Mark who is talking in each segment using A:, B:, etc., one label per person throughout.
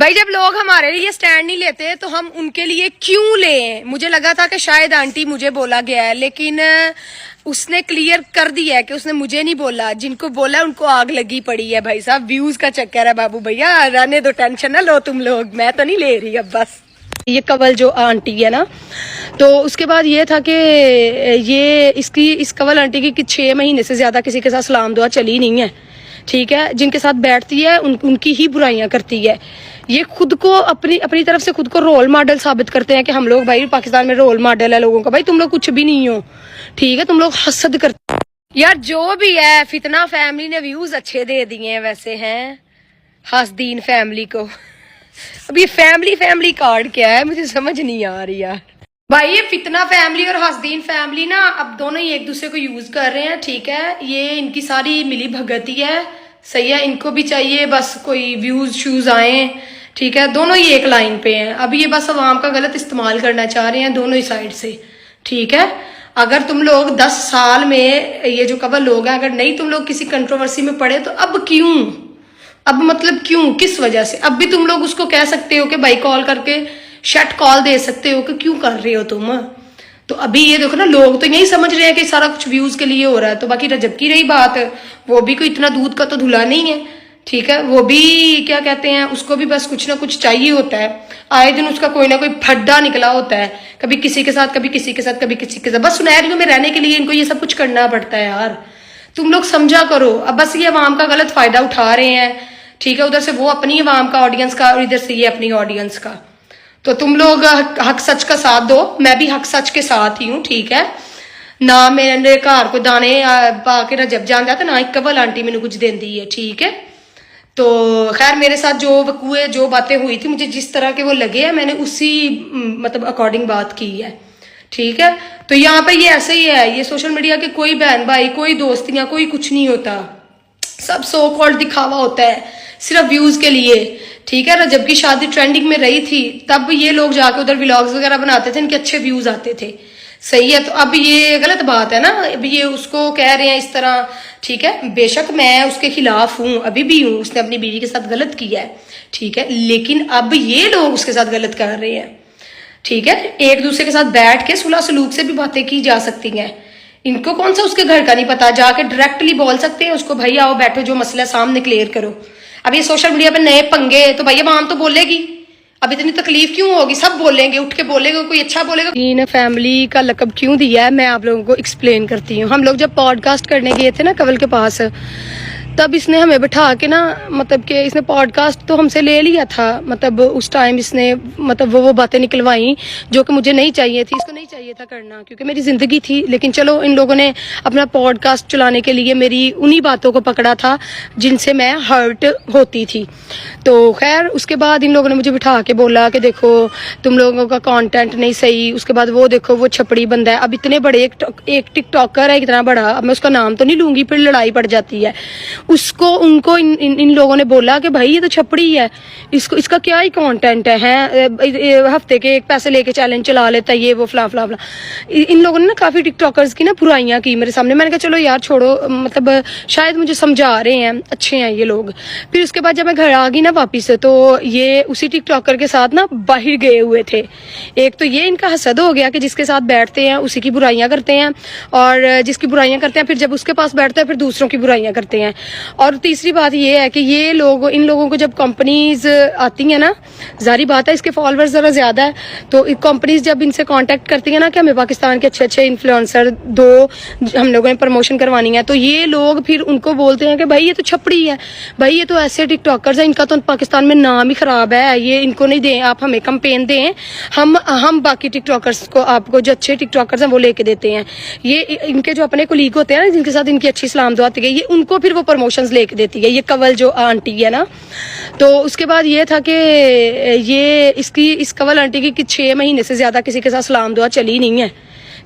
A: भाई जब लोग हमारे लिए स्टैंड नहीं लेते तो हम उनके लिए क्यों लें। मुझे लगा था कि शायद आंटी मुझे बोला गया है, लेकिन उसने क्लियर कर दिया है कि उसने मुझे नहीं बोला, जिनको बोला है उनको आग लगी पड़ी है। भाई साहब व्यूज का चक्कर है बाबू भैया, रहने दो, टेंशन ना लो तुम लोग, मैं तो नहीं ले रही अब बस। ये कवल जो आंटी है ना, तो उसके बाद ये था कि ये इस कवल आंटी की 6 महीने से ज्यादा किसी के साथ सलाम दुआ चली नहीं है, ठीक है। जिनके साथ बैठती है उनकी ही बुराइयां करती है। ये खुद को अपनी तरफ से खुद को रोल मॉडल साबित करते हैं कि हम लोग भाई पाकिस्तान में रोल मॉडल है लोगों का। भाई तुम लोग कुछ भी नहीं हो, ठीक है, तुम लोग हसद करते यार। जो भी है, फितना फैमिली ने व्यूज अच्छे दे दिए हैं वैसे हैं हसदीन फैमिली को। अब ये फैमिली कार्ड क्या है मुझे समझ नहीं आ रही यार। भाई ये फितना फैमिली और हसदीन फैमिली ना अब दोनों ही एक दूसरे को यूज कर रहे हैं, ठीक है। ये इनकी सारी मिली भगती है, सही है। इनको भी चाहिए बस कोई व्यूज शूज आए, ठीक है। दोनों ही एक लाइन पे हैं। अब ये बस अवाम का गलत इस्तेमाल करना चाह रहे हैं दोनों ही साइड से, ठीक है। अगर तुम लोग 10 साल में ये जो कवल लोग हैं, अगर नहीं तुम लोग किसी कंट्रोवर्सी में पड़े तो अब क्यों, अब मतलब क्यों, किस वजह से। अब भी तुम लोग उसको कह सकते हो कि भाई कॉल करके शट कॉल दे सकते हो कि क्यों कर रहे हो तुम। तो अभी ये देखो ना, लोग तो यही समझ रहे हैं कि सारा कुछ व्यूज के लिए हो रहा है। तो बाकी रजब की रही बात, वो भी कोई इतना दूध का तो धुला नहीं है, ठीक है। वो भी क्या कहते हैं, उसको भी बस कुछ ना कुछ चाहिए होता है। आए दिन उसका कोई ना कोई फड्डा निकला होता है, कभी किसी के साथ, कभी किसी के साथ, कभी किसी के साथ। बस सुनहरियों में रहने के लिए इनको ये सब कुछ करना पड़ता है यार। तुम लोग समझा करो। अब बस ये अवाम का गलत फायदा उठा रहे हैं, ठीक है। उधर से वो अपनी अवाम का ऑडियंस का और इधर से ये अपनी ऑडियंस का। तो तुम लोग हक सच का साथ दो, मैं भी हक सच के साथ ही हूँ, ठीक है ना। मेरे घर को दाने पा के रजब जान जाता ना, एक कवल आंटी मैंने कुछ देंदी है, ठीक है। तो खैर मेरे साथ जो वकूए जो बातें हुई थी, मुझे जिस तरह के वो लगे हैं मैंने उसी मतलब अकॉर्डिंग बात की है, ठीक है। तो यहाँ पे ये ऐसे ही है, ये सोशल मीडिया के कोई बहन भाई, कोई दोस्तियां, कोई कुछ नहीं होता। सब सो कॉल्ड दिखावा होता है सिर्फ व्यूज के लिए, ठीक है। रजब की शादी ट्रेंडिंग में रही थी, तब ये लोग जाके उधर व्लॉग्स वगैरह बनाते थे, इनके अच्छे व्यूज आते थे, सही है। तो अब ये गलत बात है ना, अब ये उसको कह रहे हैं इस तरह, ठीक है। बेशक मैं उसके खिलाफ हूं, अभी भी हूं, उसने अपनी बीवी के साथ गलत किया है, ठीक है। लेकिन अब ये लोग उसके साथ गलत कर रहे हैं, ठीक है। एक दूसरे के साथ बैठ के सुलह सलूक से भी बातें की जा सकती हैं। इनको कौन सा उसके घर का नहीं पता, जाके डायरेक्टली बोल सकते हैं उसको, भाई आओ बैठो, जो मसला सामने क्लियर करो। अब ये सोशल मीडिया पे नए पंगे, तो भैया आवाम तो बोलेगी, अब इतनी तकलीफ क्यों होगी, सब बोलेंगे, उठ के बोलेंगे, कोई अच्छा बोलेगा। इन फैमिली का लकब क्यों दिया है मैं आप लोगों को एक्सप्लेन करती हूँ। हम लोग जब पॉडकास्ट करने गए थे ना कवल के पास, तब इसने हमें बिठा के ना, मतलब कि इसने पॉडकास्ट तो हमसे ले लिया था, मतलब उस टाइम इसने मतलब वो बातें निकलवाई जो कि मुझे नहीं चाहिए थी, इसको नहीं चाहिए था करना, क्योंकि मेरी जिंदगी थी। लेकिन चलो इन लोगों ने अपना पॉडकास्ट चलाने के लिए मेरी उन्हीं बातों को पकड़ा था जिनसे मैं हर्ट होती थी। तो खैर उसके बाद इन लोगों ने मुझे बिठा के बोला कि देखो तुम लोगों का कंटेंट नहीं सही। उसके बाद वो देखो वो छपड़ी बंदा है, अब इतने बड़े एक टिकटॉकर है इतना बड़ा, अब मैं उसका नाम तो नहीं लूंगी, फिर लड़ाई पड़ जाती है। उसको उनको इन लोगों ने बोला कि भाई ये तो छपड़ी है, इसका क्या ही कंटेंट है, हफ्ते के एक पैसे लेके चैलेंज चला लेता है, ये वो फला फला फला। इन लोगों ने ना काफी टिकटॉकर्स की ना बुराइयां की मेरे सामने। मैंने कहा चलो यार छोड़ो, मतलब शायद मुझे समझा रहे हैं, अच्छे हैं ये लोग। फिर उसके बाद जब मैं घर आ गई ना वापिस, तो ये उसी टिकटॉकर के साथ ना बाहर गए हुए थे। एक तो ये इनका हसद हो गया कि जिसके साथ बैठते हैं उसी की बुराइयां करते हैं, और जिसकी बुराइयां करते हैं फिर जब उसके पास बैठते हैं फिर दूसरों की बुराइयां करते हैं। और तीसरी बात ये है कि ये लोग, इन लोगों को जब कंपनीज आती हैं ना, जारी बात है इसके फॉलोअर्स जरा ज्यादा है, तो कंपनीज जब इनसे कांटेक्ट करती है ना कि हमें पाकिस्तान के अच्छे अच्छे इन्फ्लुएंसर दो, हम लोगों ने प्रमोशन करवानी है, तो ये लोग फिर उनको बोलते हैं कि भाई ये तो छपड़ी है, भाई ये तो ऐसे टिकटॉकर्स है, इनका तो पाकिस्तान में नाम ही खराब है, ये इनको नहीं दें, आप हमें कैंपेन दें, हम बाकी टिकटॉकर्स को, आपको जो अच्छे टिकटॉकर्स हैं वो लेके देते हैं। ये इनके जो अपने कोलीग होते हैं ना, जिनके साथ इनकी अच्छी सलाम दुआ आती है, ये उनको फिर वो प्रमोशंस लेके देती है, ये कवल जो आंटी है ना। तो उसके बाद ये था कि ये इस कवल आंटी की 6 महीने से ज्यादा किसी के साथ सलाम दुआ चली नहीं है,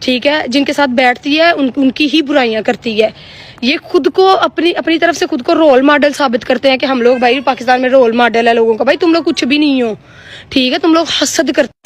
A: ठीक है। जिनके साथ बैठती है उनकी ही बुराइयां करती है। ये खुद को अपनी तरफ से खुद को रोल मॉडल साबित करते हैं कि हम लोग भाई पाकिस्तान में रोल मॉडल है लोगों का। भाई तुम लोग कुछ भी नहीं हो, ठीक है, तुम लोग हसद करते